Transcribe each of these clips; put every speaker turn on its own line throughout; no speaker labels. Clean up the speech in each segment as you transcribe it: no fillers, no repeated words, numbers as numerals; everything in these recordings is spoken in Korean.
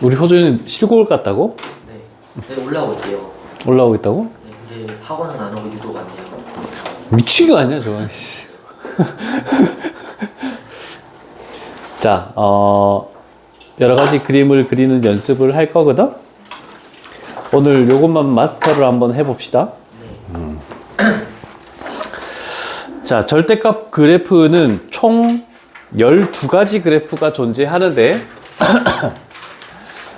우리 호주는 시골 같다고?
네. 네, 올라오고 있대요.
올라오고 있다고?
네, 근데 학원은 안 오고 유도가 안 돼요.
미친 거 아니야, 저거. 자, 여러 가지 그림을 그리는 연습을 할 거거든? 오늘 요것만 마스터를 한번 해봅시다. 자, 절대값 그래프는 총 12가지 그래프가 존재하는데,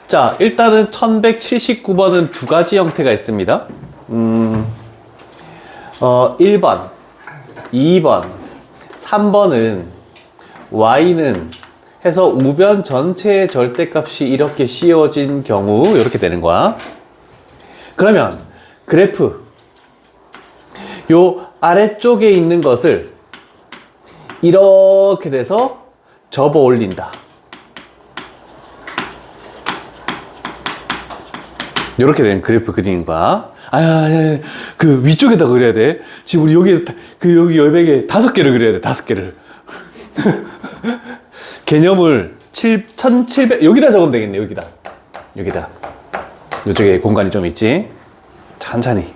자, 일단은 1179번은 두 가지 형태가 있습니다. 1번, 2번, 3번은 y는 해서 우변 전체의 절대값이 이렇게 씌워진 경우 이렇게 되는 거야. 그러면 그래프 요 아래쪽에 있는 것을 이렇게 돼서 접어 올린다. 이렇게 된 그래프 그리는 거야. 그 위쪽에다 그려야 돼. 지금 우리 여기 여기 열백에 5개를 그려야 돼. 5개를. 개념을 1700 여기다 적으면 되겠네. 여기다. 이쪽에 공간이 좀 있지. 천천히.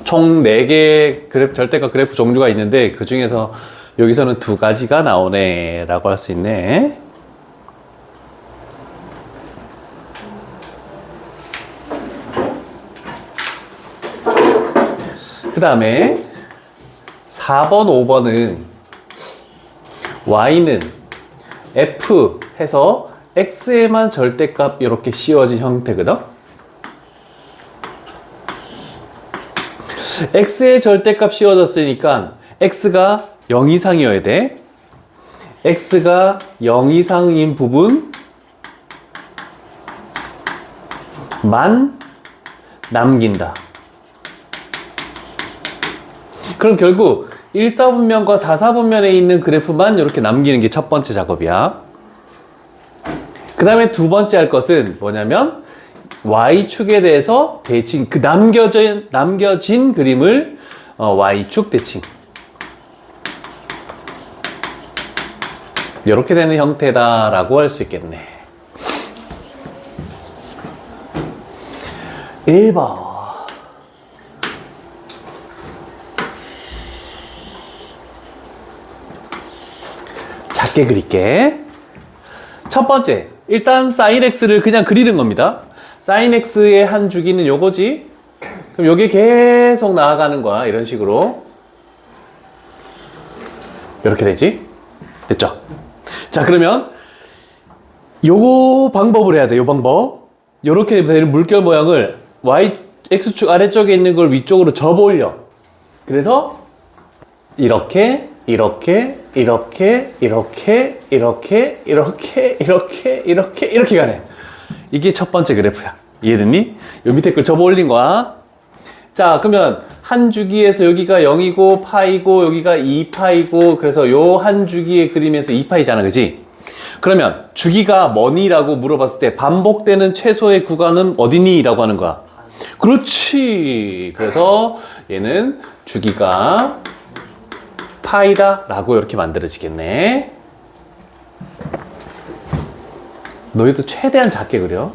총 4개의 그래프, 절대값 그래프 종류가 있는데 그 중에서 여기서는 2가지가 나오네 라고 할 수 있네. 그 다음에 4번, 5번은 y는 f 해서 x에만 절대값 이렇게 씌워진 형태거든. x의 절대값 씌워졌으니까 x가 0 이상이어야 돼. x가 0 이상인 부분만 남긴다. 그럼 결국 1사분면과 4사분면에 있는 그래프만 이렇게 남기는 게 첫 번째 작업이야. 그 다음에 두 번째 할 것은 뭐냐면 y축에 대해서 대칭, 그 남겨진 그림을 y축 대칭. 이렇게 되는 형태다라고 할 수 있겠네. 1번. 작게 그릴게. 첫 번째, 일단 sin x를 그냥 그리는 겁니다. sin x의 한 주기는 요거지. 그럼 요게 계속 나아가는 거야. 이런 식으로. 이렇게 되지? 됐죠? 자, 그러면 요거 방법을 해야 돼. 요 방법. 요렇게 되는 물결 모양을 x축 아래쪽에 있는 걸 위쪽으로 접어 올려. 그래서 이렇게 이렇게 가네. 이게 첫 번째 그래프야. 이해됐니? 요 밑에 걸 접어 올린 거야. 자, 그러면 한 주기에서 여기가 0이고 파이고 여기가 2파이고 그래서 요 한 주기의 그림에서 2파이잖아. 그지? 그러면 주기가 뭐니라고 물어봤을 때 반복되는 최소의 구간은 어디니? 라고 하는 거야. 그렇지. 그래서 얘는 주기가 파이다 라고 이렇게 만들어지겠네. 너희도 최대한 작게 그려.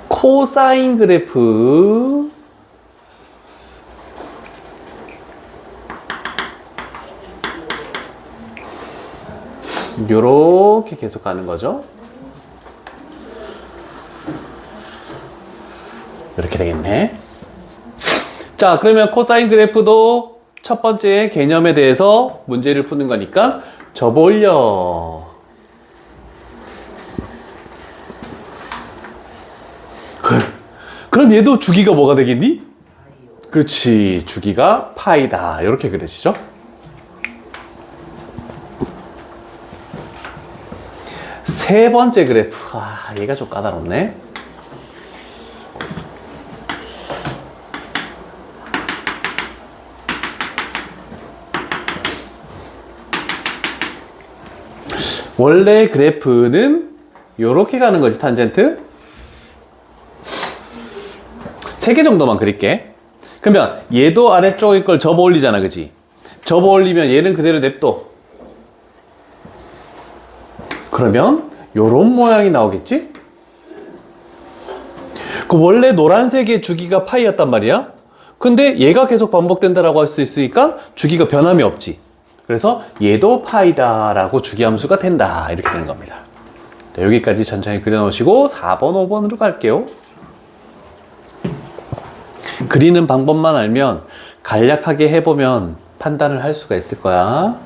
코사인 그래프. 요렇게 계속 가는 거죠. 이렇게 되겠네. 자, 그러면 코사인 그래프도 첫 번째 개념에 대해서 문제를 푸는 거니까 접어 올려. 그럼 얘도 주기가 뭐가 되겠니? 그렇지. 주기가 파이다. 이렇게 그려지죠. 세 번째 그래프. 얘가 좀 까다롭네. 원래 그래프는 요렇게 가는 거지, 탄젠트. 3개 정도만 그릴게. 그러면 얘도 아래쪽에 걸 접어 올리잖아, 그지? 접어 올리면 얘는 그대로 냅둬. 그러면 요런 모양이 나오겠지? 그 원래 노란색의 주기가 파이였단 말이야. 근데 얘가 계속 반복된다라고 할 수 있으니까 주기가 변함이 없지. 그래서 얘도 파이다라고 주기함수가 된다. 이렇게 되는 겁니다. 자, 여기까지 천천히 그려놓으시고 4번, 5번으로 갈게요. 그리는 방법만 알면 간략하게 해보면 판단을 할 수가 있을 거야.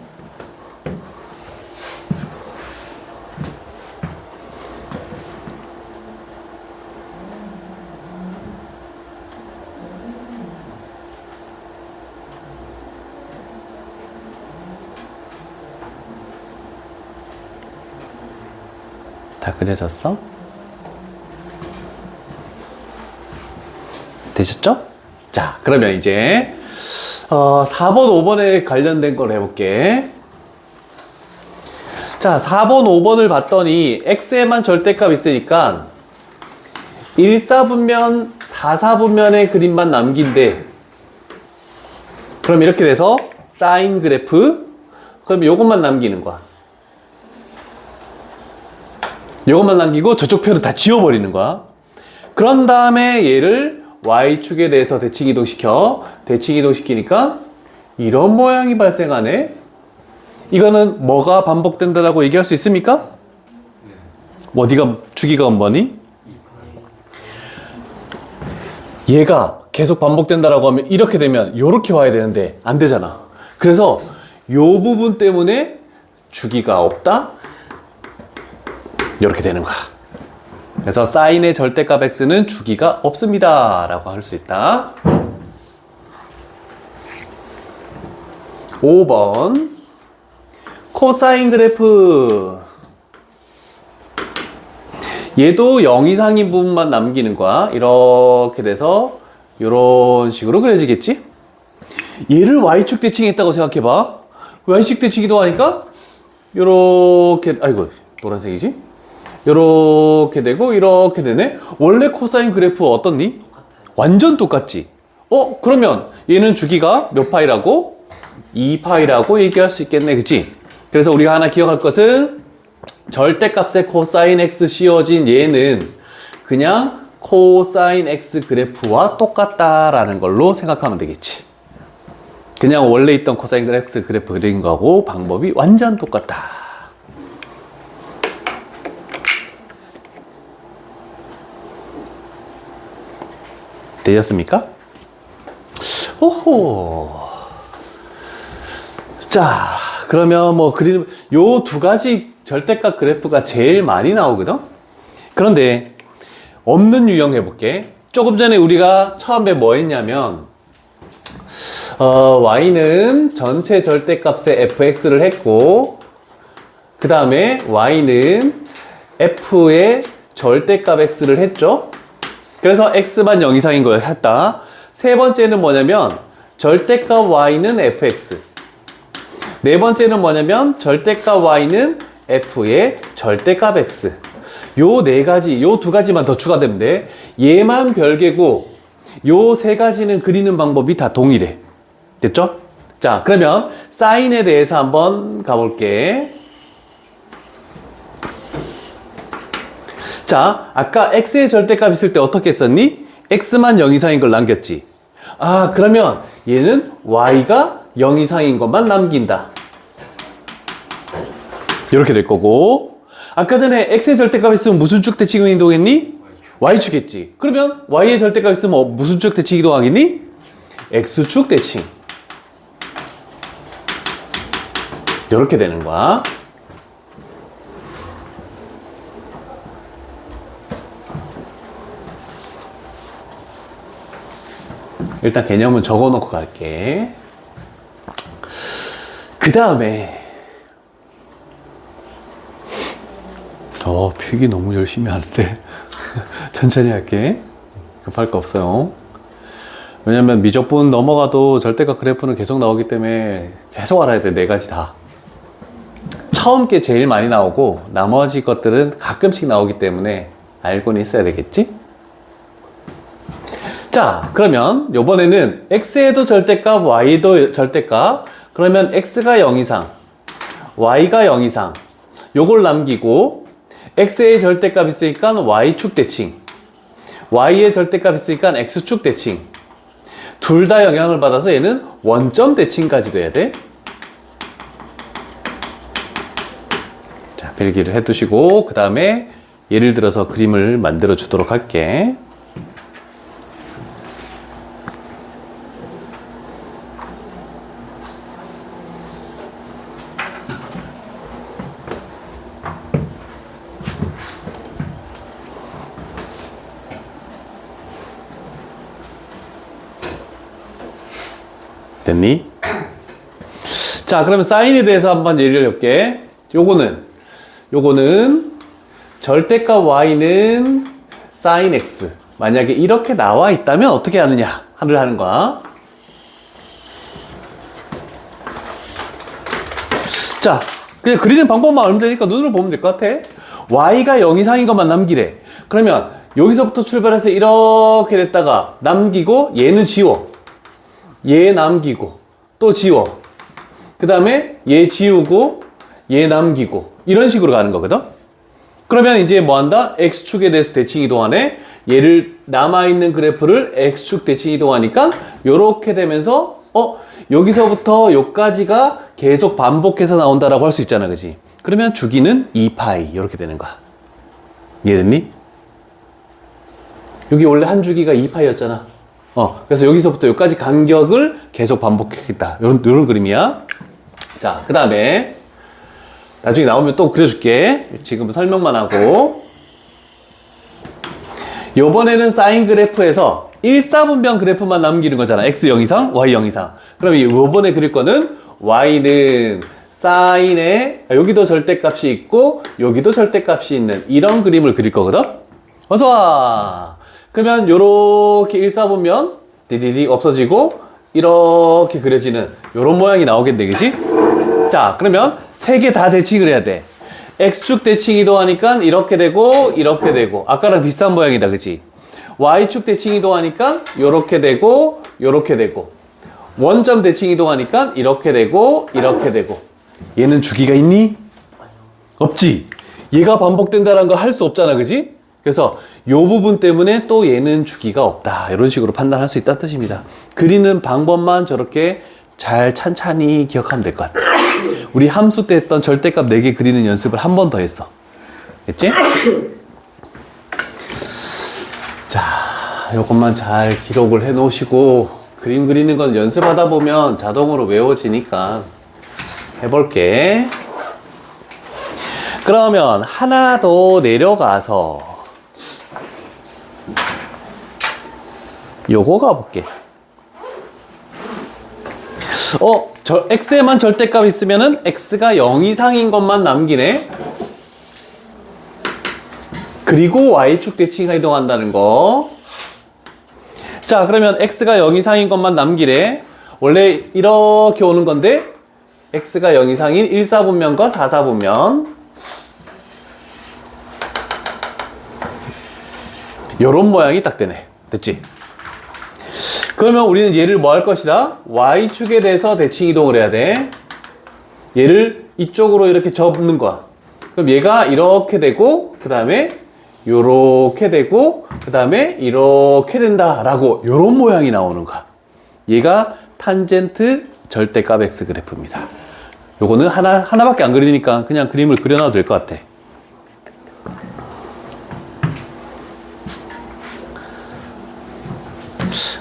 다 그려졌어? 되셨죠? 자, 그러면 이제 4번, 5번에 관련된 걸 해볼게. 자, 4번, 5번을 봤더니 x에만 절대값 있으니까 1사분면, 4사분면의 그림만 남긴대. 그럼 이렇게 돼서 사인 그래프, 그럼 요것만 남기는 거야. 요것만 남기고 저쪽 표를 다 지워버리는 거야. 그런 다음에 얘를 y축에 대해서 대칭 이동시켜. 대칭 이동시키니까 이런 모양이 발생하네. 이거는 뭐가 반복된다라고 얘기할 수 있습니까? 어디가 주기가 뭐니? 얘가 계속 반복된다라고 하면 이렇게 되면 이렇게 와야 되는데 안 되잖아. 그래서 요 부분 때문에 주기가 없다. 이렇게 되는 거야. 그래서 사인의 절대값 x는 주기가 없습니다 라고 할 수 있다. 5번 코사인 그래프. 얘도 0 이상인 부분만 남기는 거야. 이렇게 돼서 이런 식으로 그려지겠지? 얘를 y축 대칭했다고 생각해봐. y축 대칭 이동하니까 이렇게, 아이고 노란색이지? 이렇게 되고 이렇게 되네. 원래 코사인 그래프 어떻니? 완전 똑같지. 그러면 얘는 주기가 몇 파이라고? 2파이라고 얘기할 수 있겠네. 그치? 그래서 우리가 하나 기억할 것은 절대값의 코사인 x 씌워진 얘는 그냥 코사인 x 그래프와 똑같다라는 걸로 생각하면 되겠지. 그냥 원래 있던 코사인 x 그래프 그린 거하고 방법이 완전 똑같다. 되셨습니까? 오호. 자, 그러면 뭐 그리는 요 두 가지 절대값 그래프가 제일 많이 나오거든. 그런데 없는 유형 해볼게. 조금 전에 우리가 처음에 뭐 했냐면 y는 전체 절대값의 fx를 했고 그 다음에 y는 f의 절대값 x를 했죠. 그래서 x만 0 이상인 걸 했다. 세 번째는 뭐냐면 절대값 y는 fx. 네 번째는 뭐냐면 절대값 y는 f의 절대값 x. 요 네 가지, 요 두 가지만 더 추가되면 돼. 얘만 별개고 요 세 가지는 그리는 방법이 다 동일해. 됐죠? 자, 그러면 사인에 대해서 한번 가볼게. 자, 아까 x의 절대값 있을 때 어떻게 썼니? x만 0 이상인 걸 남겼지. 아, 그러면 얘는 y가 0 이상인 것만 남긴다. 이렇게 될 거고, 아까 전에 x의 절대값 있으면 무슨 축 대칭 이동했니? y축 했지. 그러면 y의 절대값 있으면 무슨 축 대칭 이동하겠니? x축 대칭. 이렇게 되는 거야. 일단 개념은 적어 놓고 갈게. 그 다음에 필기 너무 열심히 하는데 천천히 할게. 급할 거 없어요. 왜냐면 미적분 넘어가도 절대값 그래프는 계속 나오기 때문에 계속 알아야 돼. 네 가지 다. 처음 게 제일 많이 나오고 나머지 것들은 가끔씩 나오기 때문에 알고는 있어야 되겠지? 자, 그러면 이번에는 x에도 절대값, y도 절대값, 그러면 x가 0 이상, y가 0 이상, 요걸 남기고 x의 절대값 있으니까 y축 대칭, y의 절대값 있으니까 x축 대칭. 둘 다 영향을 받아서 얘는 원점 대칭까지 돼야 돼. 자, 필기를 해두시고 그 다음에 예를 들어서 그림을 만들어 주도록 할게. 됐니? 자, 그러면 사인에 대해서 한번 예를 해볼게. 요거는 절대값 y는 sin x. 만약에 이렇게 나와 있다면 어떻게 하느냐를 하는 거야. 자, 그냥 그리는 방법만 알면 되니까 눈으로 보면 될 것 같아. y가 0 이상인 것만 남기래. 그러면 여기서부터 출발해서 이렇게 됐다가 남기고 얘는 지워. 얘 남기고 또 지워. 그 다음에 얘 지우고 얘 남기고 이런 식으로 가는 거거든. 그러면 이제 뭐 한다? x축에 대해서 대칭 이동하네. 얘를 남아있는 그래프를 x축 대칭 이동하니까 요렇게 되면서 여기서부터 요까지가 계속 반복해서 나온다라고 할 수 있잖아, 그지? 그러면 주기는 2파이 이렇게 되는 거야. 이해됐니? 여기 원래 한 주기가 2파이였잖아. 그래서 여기서부터 여기까지 간격을 계속 반복했다. 요런 그림이야. 자, 그 다음에 나중에 나오면 또 그려줄게. 지금 설명만 하고. 요번에는 사인 그래프에서 1사분면 그래프만 남기는 거잖아. x 0 이상, y 0 이상. 그럼 요번에 그릴 거는 y는 사인에 여기도 절대값이 있고 여기도 절대값이 있는 이런 그림을 그릴 거거든. 어서와. 그러면 요렇게 1사분면 디디디 없어지고 이렇게 그려지는 요런 모양이 나오겠네, 그지? 자, 그러면 세 개 다 대칭을 해야 돼. x축 대칭 이동하니까 이렇게 되고 이렇게 되고 아까랑 비슷한 모양이다, 그지? y축 대칭 이동하니까 요렇게 되고 요렇게 되고 원점 대칭 이동하니까 이렇게 되고 이렇게 되고. 얘는 주기가 있니? 없지? 얘가 반복된다는 거 할 수 없잖아, 그지? 그래서 요 부분 때문에 또 얘는 주기가 없다. 이런 식으로 판단할 수 있다는 뜻입니다. 그리는 방법만 저렇게 잘 찬찬히 기억하면 될 것 같아. 우리 함수 때 했던 절대값 4개 그리는 연습을 한 번 더 했어. 됐지? 자, 요것만 잘 기록을 해 놓으시고 그림 그리는 건 연습하다 보면 자동으로 외워지니까 해볼게. 그러면 하나 더 내려가서 요거 가볼게. x에만 절대값 있으면은 x가 0 이상인 것만 남기네. 그리고 y축 대칭이 이동한다는 거. 자, 그러면 x가 0 이상인 것만 남기래. 원래 이렇게 오는 건데 x가 0 이상인 1사분면과 4사분면 요런 모양이 딱 되네. 됐지? 그러면 우리는 얘를 뭐 할 것이다? y축에 대해서 대칭 이동을 해야 돼. 얘를 이쪽으로 이렇게 접는 거야. 그럼 얘가 이렇게 되고 그 다음에 요렇게 되고 그 다음에 이렇게 된다라고 요런 모양이 나오는 거야. 얘가 탄젠트 절대값 x 그래프입니다. 요거는 하나밖에 안 그리니까 그냥 그림을 그려놔도 될 것 같아.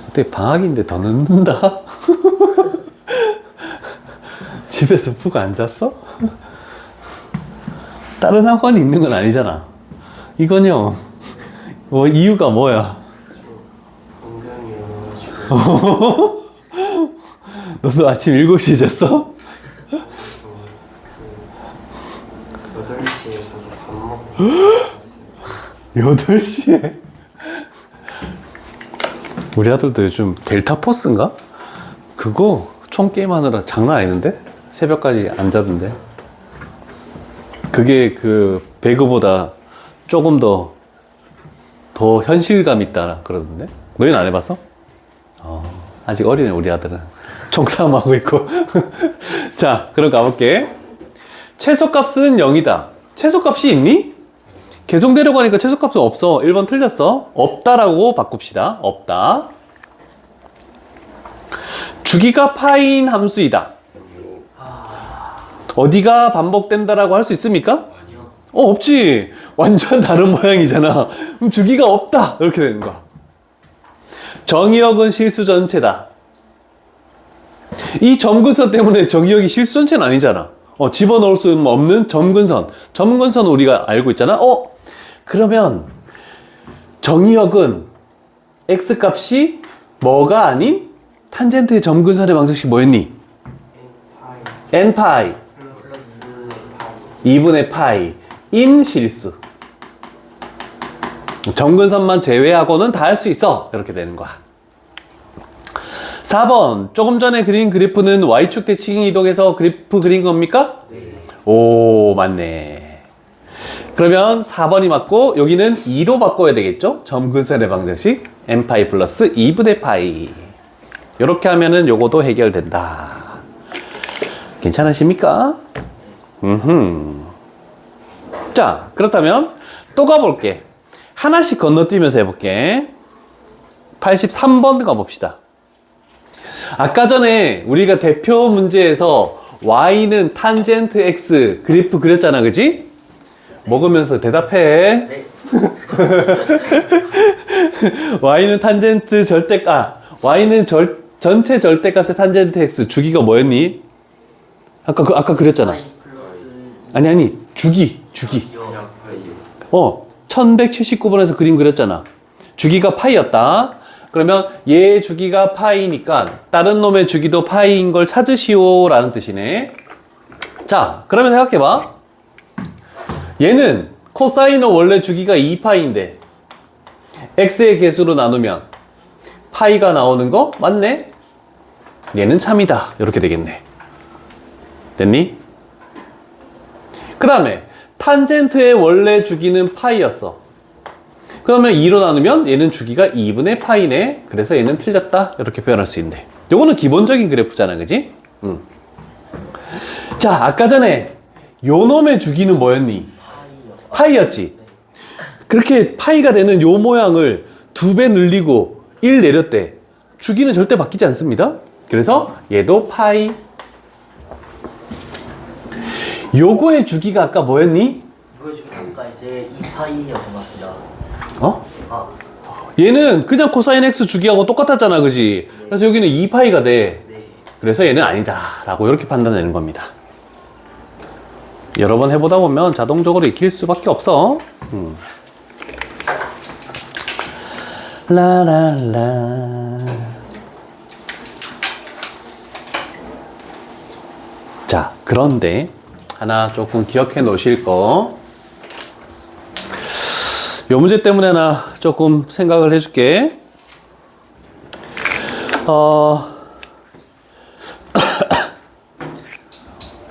어때, 방학인데 더 늦는다? 집에서 푹 안 잤어? 다른 학원이 있는 건 아니잖아. 이건요, 이유가 뭐야?
건강이 일어나가지고
너도 아침 7시에 잤어?
8시에 자서 밥 먹고 잤어요.
8시에? 우리 아들도 요즘 델타 포스인가? 그거 총 게임하느라 장난 아니는데? 새벽까지 안 자던데. 그게 그 배그보다 조금 더 현실감 있다 그러던데? 너희는 안 해봤어? 아직 어리네, 우리 아들은. 총싸움하고 있고. 자, 그럼 가볼게. 최소값은 0이다. 최소값이 있니? 계속 내려가니까 최소값은 없어. 1번 틀렸어. 없다라고 바꿉시다. 없다. 주기가 파인 함수이다. 어디가 반복된다라고 할 수 있습니까?
아니요.
없지. 완전 다른 모양이잖아. 그럼 주기가 없다. 이렇게 되는 거야. 정의역은 실수 전체다. 이 점근선 때문에 정의역이 실수 전체는 아니잖아. 집어넣을 수 없는 점근선. 점근선 우리가 알고 있잖아. 그러면 정의역은 x값이 뭐가 아닌 탄젠트의 점근선의 방정식 뭐였니? n파이
플러스
2분의 파이 인 실수. 점근선만 제외하고는 다 할 수 있어. 이렇게 되는 거야. 4번. 조금 전에 그린 그래프는 y축 대칭 이동해서 그래프 그린 겁니까?
네.
오, 맞네. 그러면 4번이 맞고 여기는 2로 바꿔야 되겠죠? 점근선의 방정식 n파이 플러스 2분의 파이. 이렇게 하면은 요거도 해결된다. 괜찮으십니까? 자, 그렇다면 또 가볼게. 하나씩 건너뛰면서 해볼게. 83번 가봅시다. 아까 전에 우리가 대표 문제에서 y는 탄젠트 x 그래프 그렸잖아, 그지? 먹으면서 대답해.
네.
y는 탄젠트 y는 전체 절대값의 탄젠트 x 주기가 뭐였니? 아까 그렸잖아.
파이 플러스
아니 주기.
그냥 파이.
1179번에서 그림 그렸잖아. 주기가 파이였다. 그러면 얘의 주기가 파이니까 다른 놈의 주기도 파이인 걸 찾으시오 라는 뜻이네. 자, 그러면 생각해봐. 얘는 코사인은 원래 주기가 2파이인데 x의 개수로 나누면 파이가 나오는 거 맞네? 얘는 참이다. 이렇게 되겠네. 됐니? 그 다음에 탄젠트의 원래 주기는 파이였어. 그러면 2로 나누면 얘는 주기가 2분의 파이네. 그래서 얘는 틀렸다. 이렇게 표현할 수 있네. 요거는 기본적인 그래프잖아, 그지? 자, 아까 전에 요 놈의 주기는 뭐였니? 파이였지. 그렇게 파이가 되는 요 모양을 2배 늘리고 1 내렸대. 주기는 절대 바뀌지 않습니다. 그래서 얘도 파이. 요거의 주기가 아까 뭐였니?
이거 지금 아까 이제 2파이였던 것 같습니다. 아,
얘는 그냥 코사인 x 주기하고 똑같았잖아, 그지? 그래서 여기는 2파이가 돼.
네.
그래서 얘는 아니다 라고 이렇게 판단되는 겁니다. 여러 번 해보다 보면 자동적으로 익힐 수밖에 없어. 라라라. 자, 그런데 하나 조금 기억해 놓으실 거. 요 문제 때문에 하나 조금 생각을 해줄게.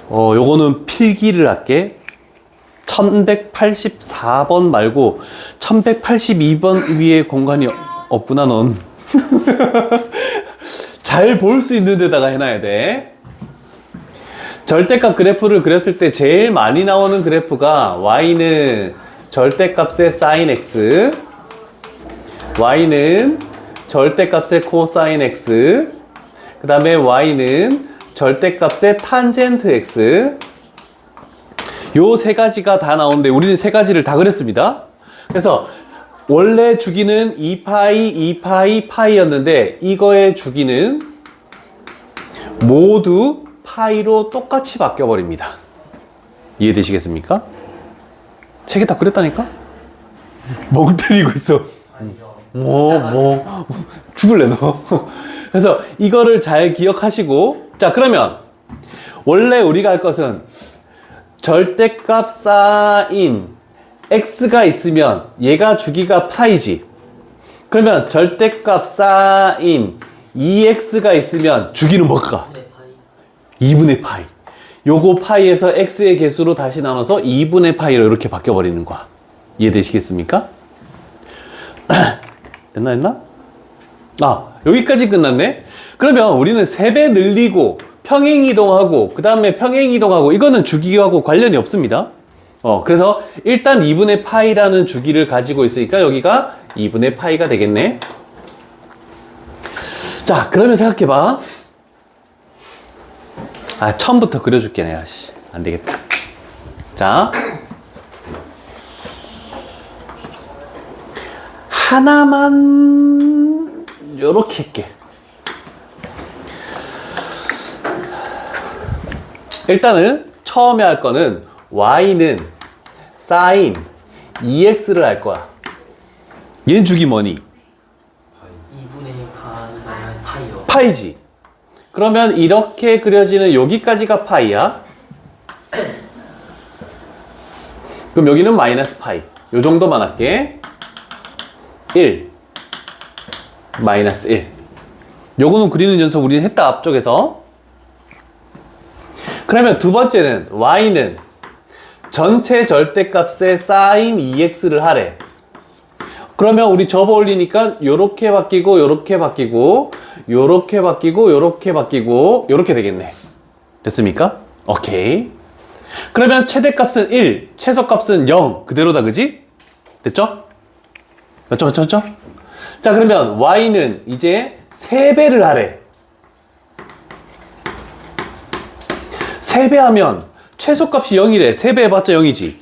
요거는 필기를 할게. 1184번 말고 1182번 위에 공간이 없구나, 넌. 잘 볼 수 있는 데다가 해놔야 돼. 절대값 그래프를 그렸을 때 제일 많이 나오는 그래프가 y는 절대값의 sin x, y는 절대값의 cosine x, 그 다음에 y는 절대값의 tangent x. 요 세 가지가 다 나오는데 우리는 세 가지를 다 그렸습니다. 그래서 원래 주기는 2파이, 2파이, 파이였는데 이거의 주기는 모두 파이로 똑같이 바뀌어버립니다. 이해되시겠습니까? 세 개 다 그렸다니까? 멍 때리고 있어. 죽을래 너. 그래서 이거를 잘 기억하시고, 자, 그러면 원래 우리가 할 것은 절대값 사인 x가 있으면 얘가 주기가 파이지. 그러면 절대값 사인 2x가 있으면 주기는 뭘까? 2분의 파이. 요거 파이에서 x의 개수로 다시 나눠서 2분의 파이로 이렇게 바뀌어버리는 거야. 이해되시겠습니까? 됐나? 여기까지 끝났네? 그러면 우리는 3배 늘리고 평행이동하고 그 다음에 평행이동하고 이거는 주기하고 관련이 없습니다. 그래서 일단 2분의 파이라는 주기를 가지고 있으니까 여기가 2분의 파이가 되겠네. 자, 그러면 생각해봐. 처음부터 그려줄게 내가. 안 되겠다. 자, 하나만 요렇게 할게. 일단은 처음에 할 거는 y는 sin 2x를 할 거야. 얘는 주기 뭐니?
2분의 파이는 파이요.
파이지. 그러면 이렇게 그려지는 여기까지가 파이야. 그럼 여기는 마이너스 파이. 요 정도만 할게. 1 마이너스 1. 요거는 그리는 연습 우리는 했다 앞쪽에서. 그러면 두 번째는 y는 전체 절대값의 sin 2x를 하래. 그러면 우리 접어 올리니까 요렇게 바뀌고 요렇게 바뀌고 요렇게 바뀌고 요렇게 바뀌고 요렇게 되겠네. 됐습니까? 오케이. 그러면 최대값은 1, 최소값은 0 그대로다. 그지? 됐죠? 맞죠? 자, 그러면 y는 이제 3배를 하래. 3배 하면 최소값이 0이래. 3배 해봤자 0이지.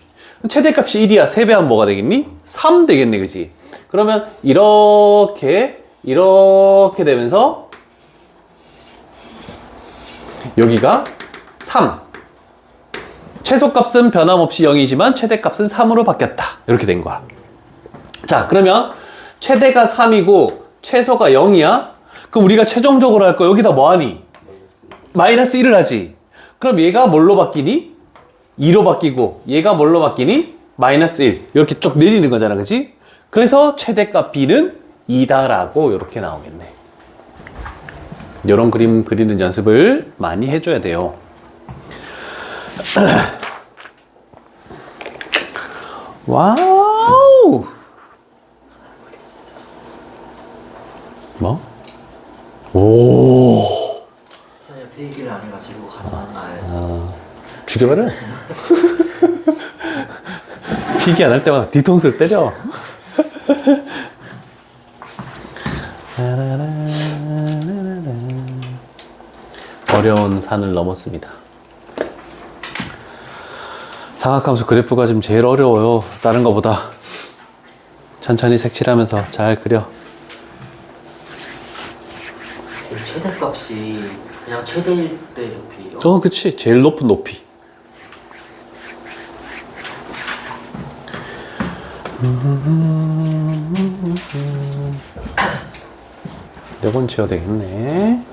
최대값이 1이야. 3배 하면 뭐가 되겠니? 3 되겠네. 그지? 그러면 이렇게 되면서 여기가 3. 최소값은 변함없이 0이지만 최대값은 3으로 바뀌었다. 이렇게 된 거야. 자, 그러면 최대가 3이고 최소가 0이야? 그럼 우리가 최종적으로 할 거 여기다 뭐 하니? 마이너스 1을 하지. 그럼 얘가 뭘로 바뀌니? 2로 바뀌고 얘가 뭘로 바뀌니? 마이너스 1. 이렇게 쭉 내리는 거잖아. 그치? 그래서 최대값 b는 2다라고 이렇게 나오겠네. 이런 그림 그리는 연습을 많이 해줘야 돼요. 와우! 뭐? 오!
현재 필기를 안 해가지고 가능하나요?
죽여버려. 필기 안 할 때마다 뒤통수를 때려. 어려운 산을 넘었습니다. 삼각함수 그래프가 지금 제일 어려워요. 다른 거보다. 천천히 색칠하면서 잘 그려.
최대값이 그냥 최대일 때 높이요?
그치. 제일 높은 높이. 이건 지어야 되겠네.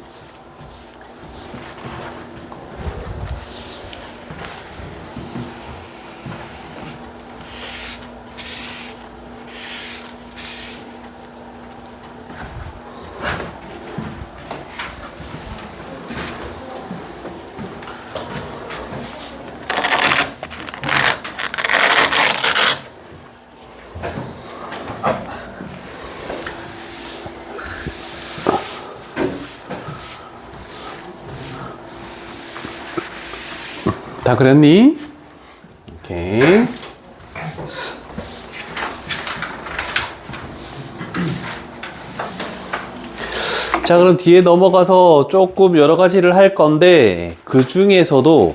다 그렸니? 오케이. 자, 그럼 뒤에 넘어가서 조금 여러 가지를 할 건데 그 중에서도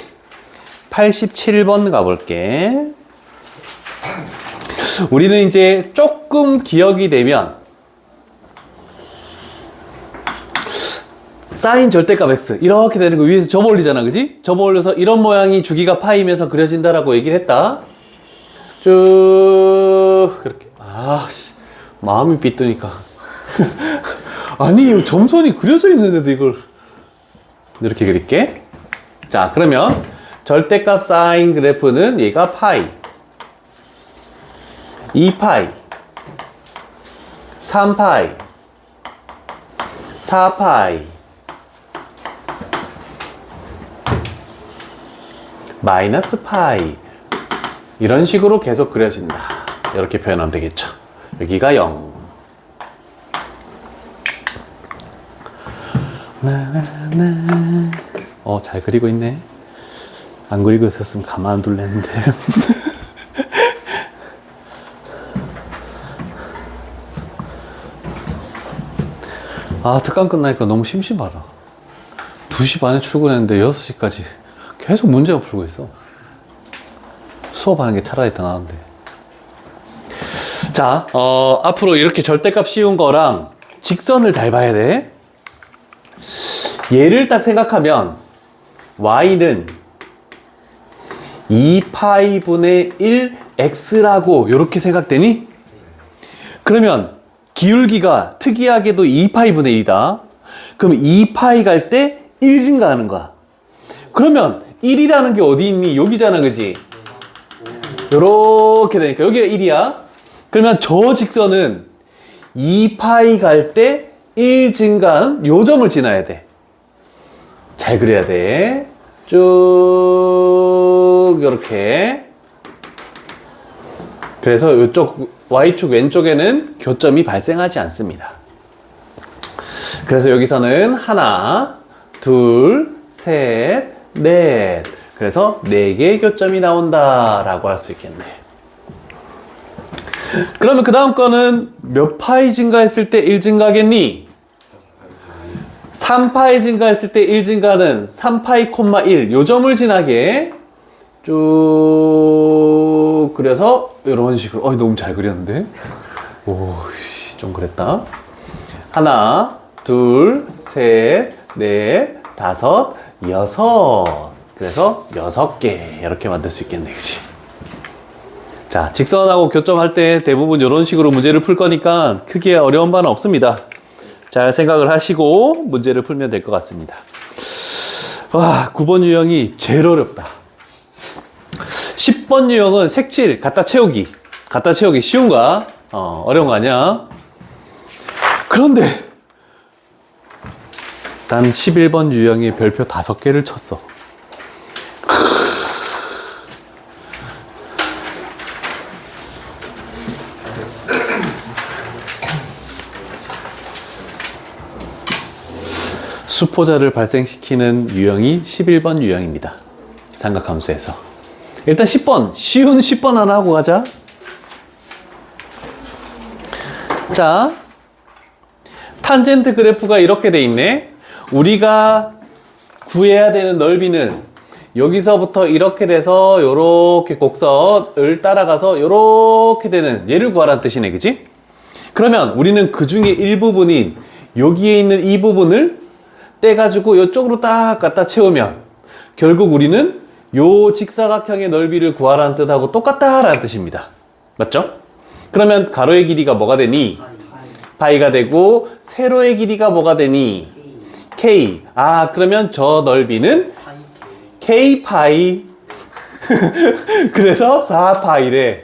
87번 가볼게. 우리는 이제 조금 기억이 되면 사인 절대값 x 이렇게 되는 거 위에서 접어 올리잖아. 그지? 접어 올려서 이런 모양이 주기가 파이면서 그려진다라고 얘기를 했다. 쭉 그렇게. 마음이 삐뜨니까. 아니 점선이 그려져 있는데도 이걸 이렇게 그릴게. 자, 그러면 절대값 사인 그래프는 얘가 파이, 2파이, 3파이, 4파이, 마이너스 파이 이런 식으로 계속 그려진다. 이렇게 표현하면 되겠죠. 여기가 0. 나나나 잘 그리고 있네. 안 그리고 있었으면 가만 안 둘랬는데. 특강 끝나니까 너무 심심하다. 2시 반에 출근했는데 6시까지 계속 문제만 풀고 있어. 수업하는 게 차라리 더 나은데. 자, 앞으로 이렇게 절대값 씌운 거랑 직선을 잘 봐야 돼. 얘를 딱 생각하면 y는 2파이분의 1 x라고 이렇게 생각되니? 그러면 기울기가 특이하게도 2파이분의 1이다. 그럼 2파이 갈 때 1 증가하는 거야. 그러면 1이라는 게 어디 있니? 여기잖아, 그지? 요렇게 되니까 여기가 1이야. 그러면 저 직선은 2파이 갈 때 1 증가한 요 점을 지나야 돼. 잘 그려야 돼. 쭉 요렇게. 그래서 이쪽 Y축 왼쪽에는 교점이 발생하지 않습니다. 그래서 여기서는 하나, 둘, 셋, 넷. 그래서 4개의 교점이 나온다 라고 할 수 있겠네. 그러면 그 다음 거는 몇 파이 증가했을 때 1 증가하겠니? 3파이 증가했을 때 1 증가는 3파이, 1 요 점을 지나게 쭉 그려서 이런 식으로. 너무 잘 그렸는데? 좀 그랬다. 하나, 둘, 셋, 넷, 다섯, 여섯. 그래서 6개 이렇게 만들 수 있겠네, 그치? 자, 직선하고 교점할 때 대부분 이런 식으로 문제를 풀 거니까 크게 어려운 바는 없습니다. 잘 생각을 하시고 문제를 풀면 될 것 같습니다. 9번 유형이 제일 어렵다. 10번 유형은 색칠 갖다 채우기 쉬운 거야. 어려운 거 아니야. 그런데 난 11번 유형에 별표 5개를 쳤어. 수포자를 발생시키는 유형이 11번 유형입니다. 삼각함수에서. 일단 10번, 쉬운 10번 하나 하고 가자. 자, 탄젠트 그래프가 이렇게 돼 있네. 우리가 구해야 되는 넓이는 여기서부터 이렇게 돼서 요렇게 곡선을 따라가서 요렇게 되는 얘를 구하라는 뜻이네, 그치? 그러면 우리는 그 중에 일부분인 여기에 있는 이 부분을 떼가지고 이쪽으로 딱 갖다 채우면 결국 우리는 요 직사각형의 넓이를 구하라는 뜻하고 똑같다라는 뜻입니다. 맞죠? 그러면 가로의 길이가 뭐가 되니? 파이가 되고 세로의 길이가 뭐가 되니? K. 그러면 저 넓이는 K파이. 그래서 4파이래.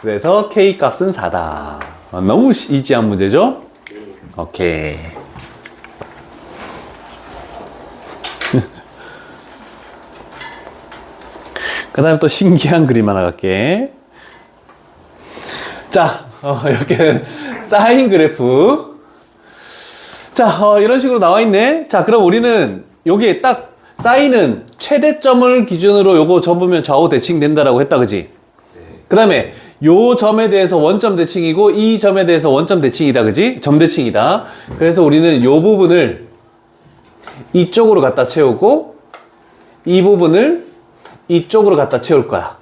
그래서 K 값은 4다. 너무 이지한 문제죠? 오케이. 그 다음에 또 신기한 그림 하나 갈게. 자, 이렇게 사인 그래프. 자, 이런 식으로 나와 있네. 자, 그럼 우리는 여기에 딱 사인은 최대점을 기준으로 요거 접으면 좌우 대칭 된다라고 했다, 그지? 그 다음에 요 점에 대해서 원점 대칭이고 이 점에 대해서 원점 대칭이다, 그지? 점 대칭이다. 그래서 우리는 요 부분을 이쪽으로 갖다 채우고 이 부분을 이쪽으로 갖다 채울 거야.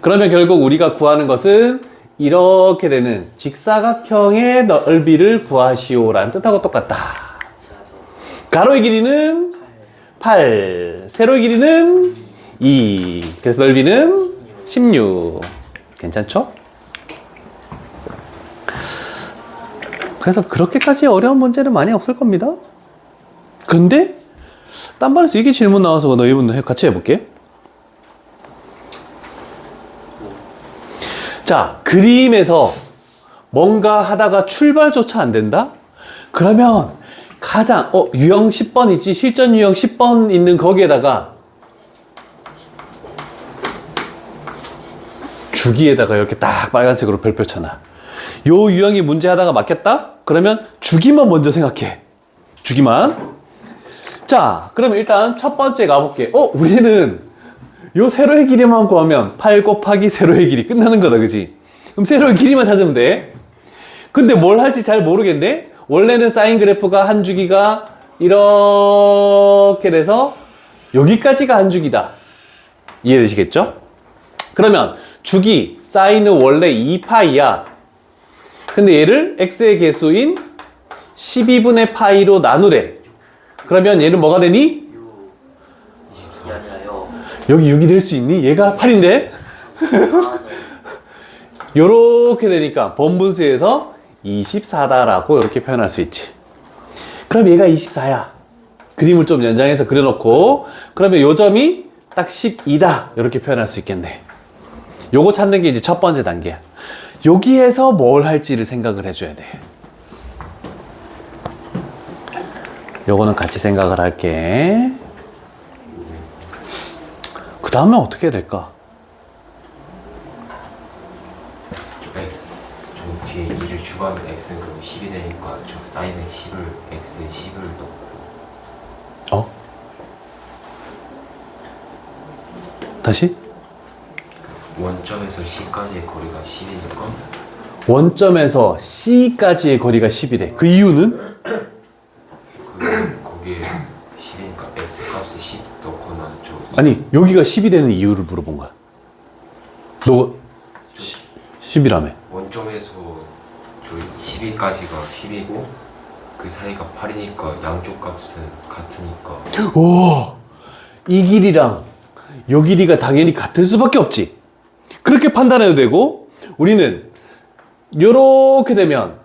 그러면 결국 우리가 구하는 것은 이렇게 되는 직사각형의 넓이를 구하시오라는 뜻하고 똑같다. 가로의 길이는 8, 세로의 길이는 2. 그래서 넓이는 16. 괜찮죠? 그래서 그렇게까지 어려운 문제는 많이 없을 겁니다. 근데 딴 반에서 이게 질문 나와서 너희 분들 같이 해볼게. 자, 그림에서 뭔가 하다가 출발조차 안 된다? 그러면 가장 유형 10번 있지? 실전 유형 10번 있는 거기에다가 주기에다가 이렇게 딱 빨간색으로 별표 쳐놔. 요 유형이 문제 하다가 막혔다? 그러면 주기만 먼저 생각해. 주기만. 자, 그럼 일단 첫 번째 가볼게. 우리는 요 세로의 길이만 구하면 8 곱하기 세로의 길이 끝나는 거다, 그지? 그럼 세로의 길이만 찾으면 돼. 근데 뭘 할지 잘 모르겠네? 원래는 사인 그래프가 한 주기가 이렇게 돼서 여기까지가 한 주기다. 이해되시겠죠? 그러면 주기, 사인은 원래 2파이야. 근데 얘를 x의 개수인 12분의 파이로 나누래. 그러면 얘는 뭐가 되니?
22이 아니라요.
여기 6이 될 수 있니? 얘가 8인데?
아,
요렇게 되니까 번분수에서 24다라고 이렇게 표현할 수 있지. 그럼 얘가 24야. 그림을 좀 연장해서 그려놓고, 그러면 요 점이 딱 12다. 이렇게 표현할 수 있겠네. 요거 찾는 게 이제 첫 번째 단계야. 여기에서 뭘 할지를 생각을 해줘야 돼. 요거는 같이 생각을 할게. 그 다음에 어떻게 해야 될까?
x 저 뒤에 2를 추가하면 x는 그럼 10이 되니까 저 사인은 10을 x에 10을 넣고
다시?
원점에서 c까지의 거리가 10이니까
원점에서 C까지의 거리가 10이래. 그 이유는?
거기에 10이니까 x 값에 10 넣거나 저
아니, 여기가 10이 되는 이유를 물어본 거야. 너 10이라며.
원점에서 저 12까지가 10이고 그 사이가 8이니까 양쪽 값은 같으니까
오, 이 길이랑 요 길이가 당연히 같을 수밖에 없지. 그렇게 판단해도 되고, 우리는 요렇게 되면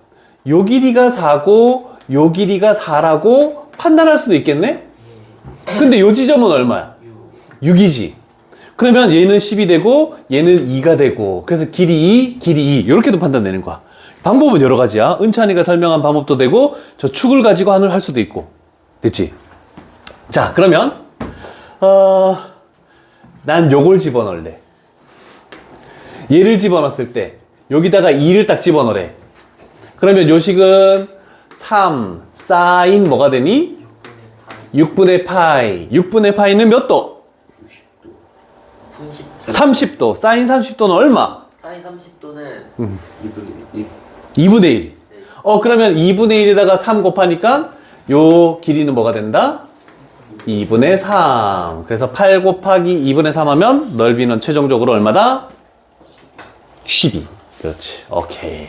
요 길이가 4고 요 길이가 4라고 판단할 수도 있겠네? 근데 요 지점은 얼마야? 6이지. 그러면 얘는 10이 되고 얘는 2가 되고, 그래서 길이 2, 길이 2 이렇게도 판단되는 거야. 방법은 여러 가지야. 은찬이가 설명한 방법도 되고 저 축을 가지고 할 수도 있고. 됐지? 자, 그러면 난 요걸 집어넣을래. 얘를 집어넣었을 때 여기다가 2를 딱 집어넣으래. 그러면 요식은 3 사인 뭐가 되니? 6분의 파이. 6분의 파이는 몇 도?
30.
30도. 사인 30도는 얼마?
사인 30도는
2분의 1. 그러면 2분의 1에다가 3 곱하니까 요 길이는 뭐가 된다? 2분의 3. 그래서 8 곱하기 2분의 3 하면 넓이는 최종적으로 얼마다? 12. 그렇지. 오케이.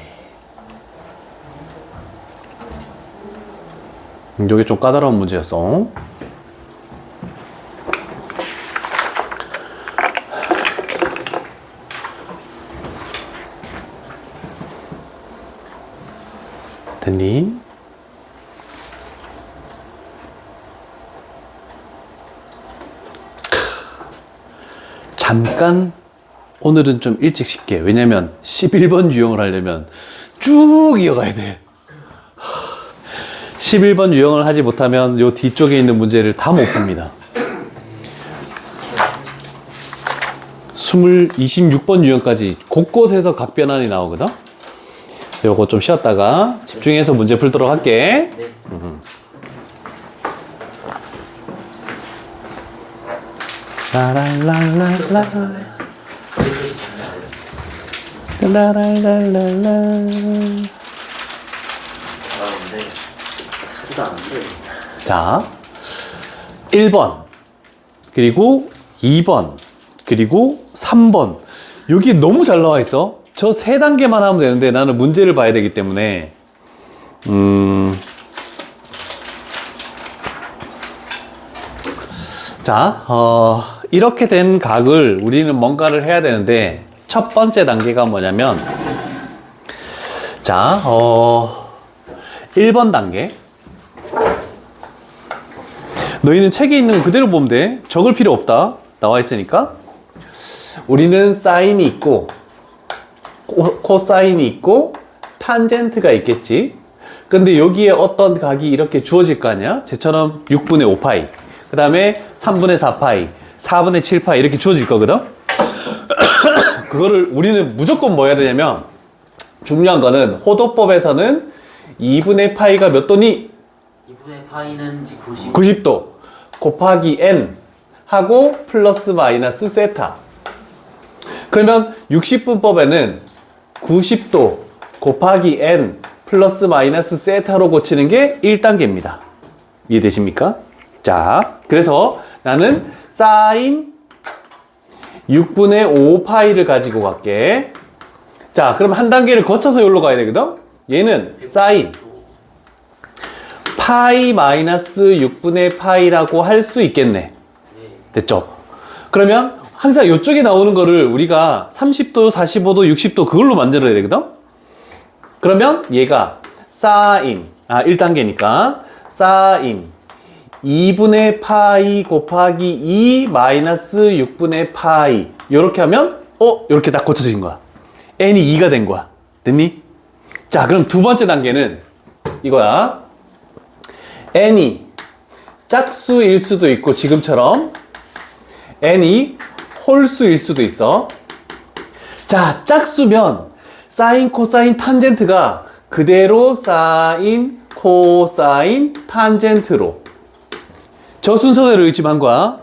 요게 좀 까다로운 문제였어. 됐니? 잠깐 오늘은 좀 일찍 쉴게. 왜냐면 11번 유형을 하려면 쭉 이어가야 돼. 11번 유형을 하지 못하면 요 뒤쪽에 있는 문제를 다 못 풉니다. 26번 유형까지 곳곳에서 각 변환이 나오거든. 요거 좀 쉬었다가 집중해서 문제 풀도록 할게.
네.
라라라라라 라라라라라.
잘하는데 하지도 않는데.
자, 1번 그리고 2번 그리고 3번 여기 너무 잘 나와 있어. 저 세 단계만 하면 되는데 나는 문제를 봐야 되기 때문에 자, 이렇게 된 각을 우리는 뭔가를 해야 되는데 첫 번째 단계가 뭐냐면 자, 1번 단계 너희는 책에 있는 거 그대로 보면 돼. 적을 필요 없다. 나와 있으니까 우리는 사인이 있고 코사인이 있고 탄젠트가 있겠지. 근데 여기에 어떤 각이 이렇게 주어질 거 아니야? 쟤처럼 6분의 5파이 그 다음에 3분의 4파이 4분의 7파이 이렇게 주어질 거거든. 그거를 우리는 무조건 뭐 해야 되냐면 중요한 거는 호도법에서는 2분의 파이가 몇 도니?
2분의 파이는 90.
90도. 곱하기 n 하고 플러스 마이너스 세타. 그러면 60분법에는 90도 곱하기 n 플러스 마이너스 세타로 고치는 게 1단계입니다. 이해되십니까? 자, 그래서 나는 사인 6분의 5 파이를 가지고 갈게. 자, 그럼 한 단계를 거쳐서 여기로 가야 되거든? 얘는 사인 파이 마이너스 6분의 파이라고 할 수 있겠네. 됐죠? 그러면 항상 이쪽에 나오는 거를 우리가 30도, 45도, 60도 그걸로 만들어야 되거든? 그러면 얘가 사인, 1단계니까 사인 2분의 파이 곱하기 2 마이너스 6분의 파이 이렇게 하면 이렇게 딱 고쳐진 거야. n이 2가 된 거야. 됐니? 자, 그럼 두 번째 단계는 이거야. n이 짝수일 수도 있고 지금처럼 n이 홀수일 수도 있어. 자, 짝수면 사인, 코사인, 탄젠트가 그대로 사인, 코사인, 탄젠트로 저 순서대로 읽지만 거야.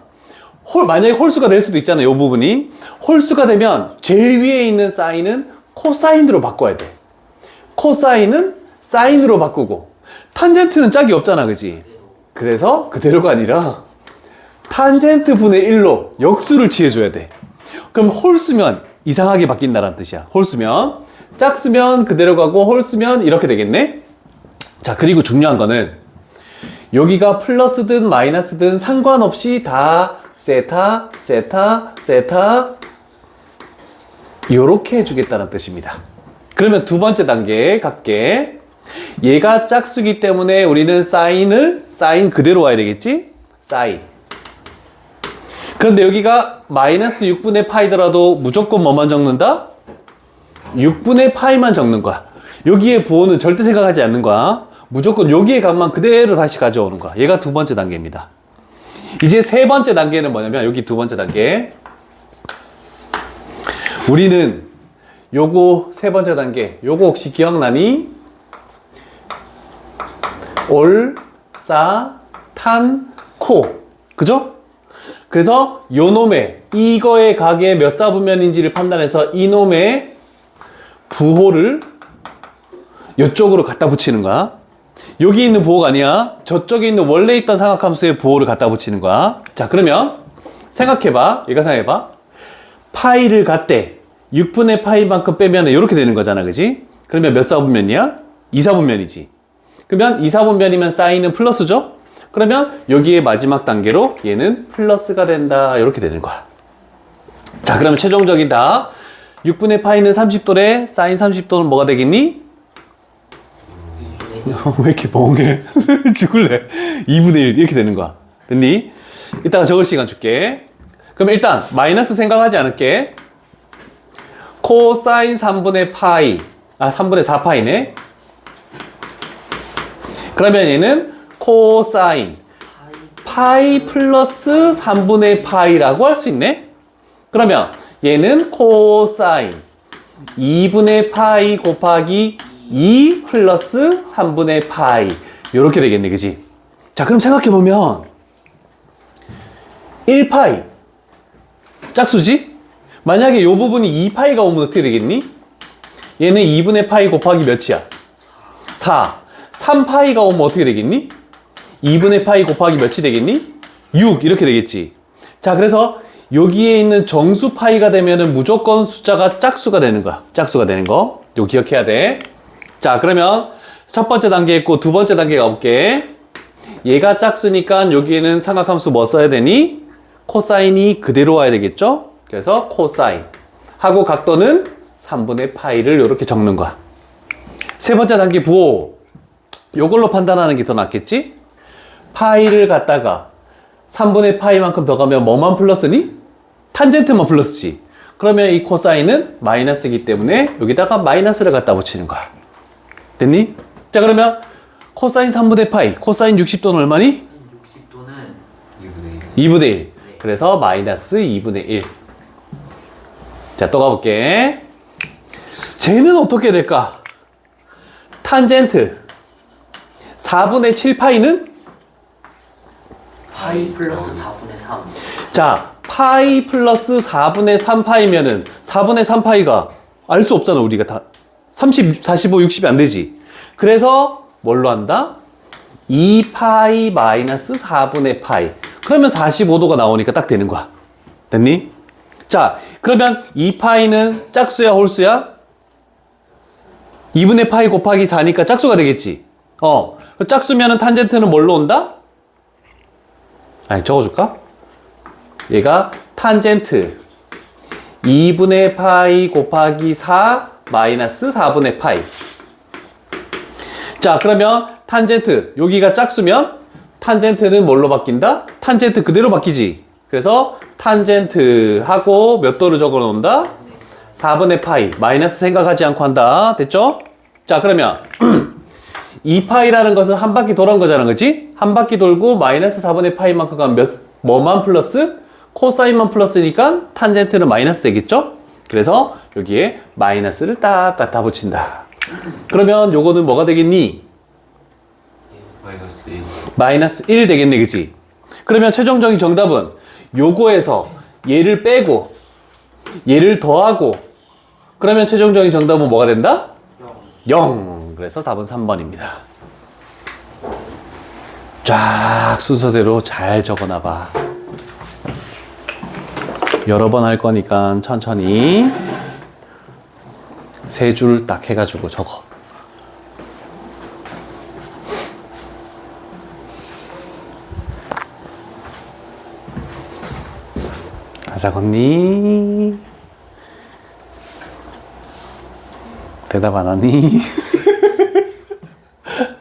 만약에 홀수가 될 수도 있잖아, 이 부분이. 홀수가 되면 제일 위에 있는 사인은 코사인으로 바꿔야 돼. 코사인은 사인으로 바꾸고 탄젠트는 짝이 없잖아, 그지? 그래서 그대로가 아니라 탄젠트 분의 1로 역수를 취해줘야 돼. 그럼 홀수면 이상하게 바뀐다는 뜻이야. 홀수면. 짝수면 그대로 가고 홀수면 이렇게 되겠네. 자, 그리고 중요한 거는 여기가 플러스든 마이너스든 상관없이 다 세타, 세타, 세타 요렇게 해주겠다는 뜻입니다. 그러면 두 번째 단계 갈게. 얘가 짝수기 때문에 우리는 사인 그대로 와야 되겠지? 사인. 그런데 여기가 마이너스 6분의 파이더라도 무조건 뭐만 적는다? 6분의 파이만 적는 거야. 여기에 부호는 절대 생각하지 않는 거야. 무조건 여기의 값만 그대로 다시 가져오는 거야. 얘가 두 번째 단계입니다. 이제 세 번째 단계는 뭐냐면 여기 두 번째 단계. 우리는 요거 세 번째 단계. 요거 혹시 기억나니? 올, 사, 탄, 코. 그죠? 그래서 요 놈의 이거의 각의 몇 사분면인지를 판단해서 이놈의 부호를 이쪽으로 갖다 붙이는 거야. 여기 있는 부호가 아니야. 저쪽에 있는 원래 있던 삼각함수의 부호를 갖다 붙이는 거야. 자, 그러면 생각해봐. 얘가 생각해봐. 파이를 갖대 6분의 파이만큼 빼면 이렇게 되는 거잖아, 그지? 그러면 몇 사분면이야? 2사분면이지. 그러면 2사분면이면 사인은 플러스죠? 그러면 여기에 마지막 단계로 얘는 플러스가 된다. 이렇게 되는 거야. 자, 그러면 최종적인 답. 6분의 파이는 30도래. 사인 30도는 뭐가 되겠니? 왜 이렇게 멍해? 죽을래. 2분의 1 이렇게 되는 거야. 됐니? 이따가 적을 시간 줄게. 그럼 일단 마이너스 생각하지 않을게. 코사인 3분의 파이. 3분의 4파이네. 그러면 얘는 코사인 파이 플러스 3분의 파이라고 할 수 있네. 그러면 얘는 코사인 2분의 파이 곱하기 2 플러스 3분의 파이 이렇게 되겠네, 그지? 자, 그럼 생각해보면 1파이 짝수지? 만약에 이 부분이 2파이가 오면 어떻게 되겠니? 얘는 2분의 파이 곱하기 몇이야? 4. 3파이가 오면 어떻게 되겠니? 2분의 파이 곱하기 몇이 되겠니? 6 이렇게 되겠지. 자, 그래서 여기에 있는 정수 파이가 되면은 무조건 숫자가 짝수가 되는 거야. 짝수가 되는 거. 이거 기억해야 돼. 자, 그러면 첫 번째 단계 있고 두 번째 단계 가볼게. 얘가 짝수니까 여기에는 삼각함수 뭐 써야 되니? 코사인이 그대로 와야 되겠죠? 그래서 코사인 하고 각도는 3분의 파이를 이렇게 적는 거야. 세 번째 단계 부호. 요걸로 판단하는 게 더 낫겠지? 파이를 갖다가 3분의 파이만큼 더 가면 뭐만 플러스니? 탄젠트만 플러스지. 그러면 이 코사인은 마이너스이기 때문에 여기다가 마이너스를 갖다 붙이는 거야. 됐니? 자, 그러면 코사인 3분의 파이, 코사인 60도는 얼마니?
60도는
2분의 1. 그래서 마이너스 2분의 1. 자, 또 가볼게. 쟤는 어떻게 될까? 탄젠트 4분의 7파이는
파이 플러스 4분의 3.
자, 파이 플러스 4분의 3파이면은 4분의 3파이가 알 수 없잖아, 우리가 다. 30, 45, 60이 안 되지. 그래서 뭘로 한다? 2파이 마이너스 4분의 파이. 그러면 45도가 나오니까 딱 되는 거야. 됐니? 자, 그러면 2파이는 짝수야, 홀수야? 2분의 파이 곱하기 4니까 짝수가 되겠지. 짝수면은 탄젠트는 뭘로 온다? 아니, 적어줄까? 얘가 탄젠트 2분의 파이 곱하기 4 마이너스 4분의 파이. 자, 그러면 탄젠트 여기가 짝수면 탄젠트는 뭘로 바뀐다? 탄젠트 그대로 바뀌지. 그래서 탄젠트하고 몇 도를 적어 놓는다? 4분의 파이. 마이너스 생각하지 않고 한다. 됐죠? 자, 그러면 2파이라는 것은 한 바퀴 돌아온 거잖아, 그치? 한 바퀴 돌고 마이너스 4분의 파이만큼 가면 뭐만 플러스? 코사인만 플러스니까 탄젠트는 마이너스 되겠죠? 그래서 여기에 마이너스를 딱 갖다 붙인다. 그러면 요거는 뭐가 되겠니?
마이너스 1.
마이너스 1 되겠네, 그치? 그러면 최종적인 정답은 요거에서 얘를 빼고 얘를 더하고 그러면 최종적인 정답은 뭐가 된다? 0. 그래서 답은 3번입니다. 쫙 순서대로 잘 적어놔봐. 여러 번 할 거니까 천천히 3줄 딱 해가지고 적어. 다 적었니? 대답 안 하니?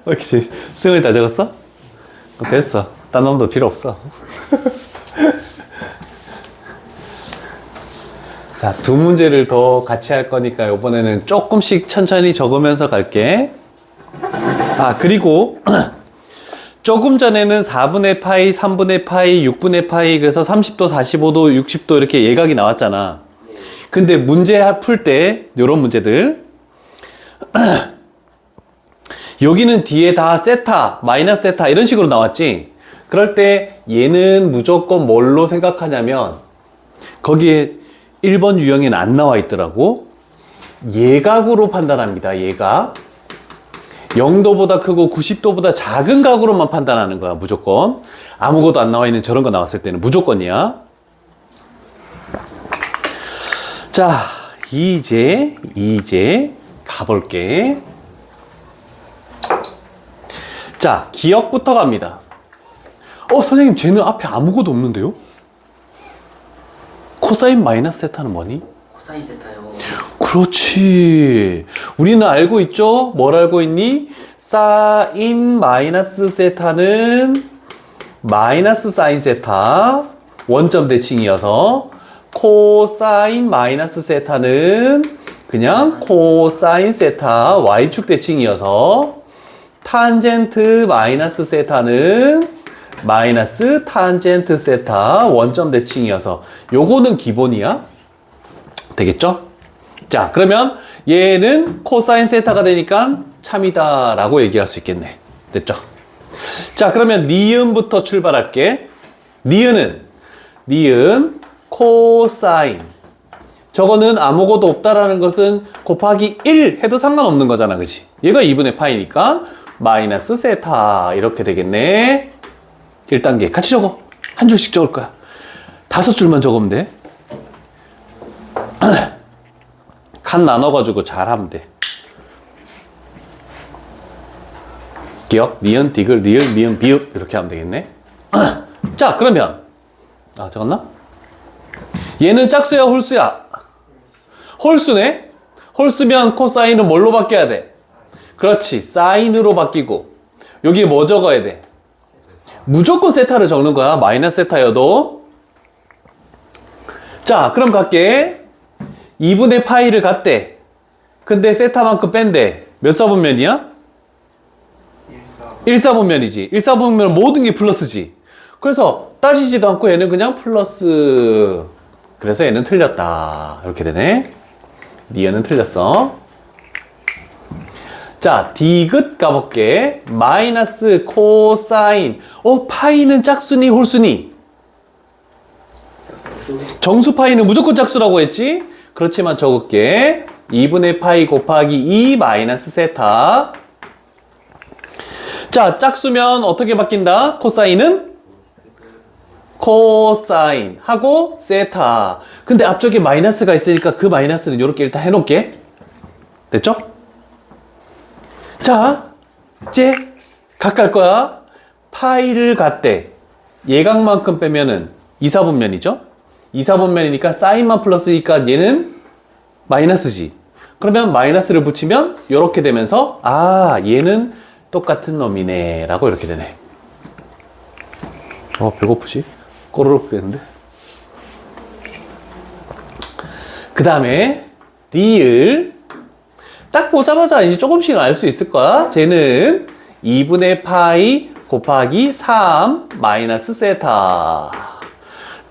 이렇게 승은이 다 적었어? 됐어. 딴 놈도 필요 없어. 자, 2문제를 더 같이 할 거니까 이번에는 조금씩 천천히 적으면서 갈게. 아, 그리고 조금 전에는 4분의 파이, 3분의 파이, 6분의 파이, 그래서 30도, 45도, 60도 이렇게 예각이 나왔잖아. 근데 문제 풀 때 이런 문제들 여기는 뒤에 다 세타, 마이너스 세타 이런 식으로 나왔지. 그럴 때 얘는 무조건 뭘로 생각하냐면 거기에 1번 유형에는 안 나와 있더라고. 예각으로 판단합니다. 예각. 0도보다 크고 90도보다 작은 각으로만 판단하는 거야. 무조건. 아무것도 안 나와 있는 저런 거 나왔을 때는 무조건이야. 자, 이제 가볼게. 자, 기억부터 갑니다. 선생님, 쟤는 앞에 아무것도 없는데요? 코사인 마이너스 세타는 뭐니?
코사인 세타요.
그렇지. 우리는 알고 있죠? 뭘 알고 있니? 사인 마이너스 세타는 마이너스 사인 세타 원점 대칭이어서 코사인 마이너스 세타는 그냥 코사인 세타 y축 대칭이어서 탄젠트 마이너스 세타는 마이너스 탄젠트 세타 원점 대칭이어서 요거는 기본이야. 되겠죠? 자, 그러면 얘는 코사인 세타가 되니까 참이다 라고 얘기할 수 있겠네. 됐죠? 자, 그러면 니은부터 출발할게. 니은 코사인. 저거는 아무것도 없다라는 것은 곱하기 1 해도 상관없는 거잖아, 그치? 얘가 2분의 파이니까 마이너스 세타 이렇게 되겠네. 1단계 같이 적어. 한 줄씩 적을 거야. 5줄만 적으면 돼. 칸 나눠가지고 잘 하면 돼. 기억, 니은, 디귿, 리을, 미음, 비읍 이렇게 하면 되겠네. 자, 그러면 적었나? 얘는 짝수야, 홀수야? 홀수네? 홀수면 코사인은 뭘로 바뀌어야 돼? 그렇지, 사인으로 바뀌고 여기에 뭐 적어야 돼? 무조건 세타를 적는 거야. 마이너스 세타여도. 자, 그럼 갈게. 2분의 파이를 갔대. 근데 세타만큼 뺀대. 몇 사분면이야? 1사분면이지. 1사분면 모든 게 플러스지. 그래서 따지지도 않고 얘는 그냥 플러스. 그래서 얘는 틀렸다. 이렇게 되네. 니은은 틀렸어. 자, 디귿 가볼게. 마이너스 코사인. 파이는 짝수니 홀수니? 정수 파이는 무조건 짝수라고 했지? 그렇지만 적을게. 2분의 파이 곱하기 2 마이너스 세타. 자, 짝수면 어떻게 바뀐다? 코사인은? 코사인 하고 세타. 근데 앞쪽에 마이너스가 있으니까 그 마이너스는 이렇게 일단 해놓을게. 됐죠? 자, 이제 각 갈 거야. 파이를 갖대. 예각만큼 빼면은 2사분면이죠? 2사분면이니까 사인만 플러스니까 얘는 마이너스지. 그러면 마이너스를 붙이면 이렇게 되면서 얘는 똑같은 놈이네 라고 이렇게 되네. 배고프지? 꼬르륵 되는데. 그 다음에 리을. 딱 보자마자 이제 조금씩은 알 수 있을 거야. 쟤는 2분의 파이 곱하기 3 마이너스 세타.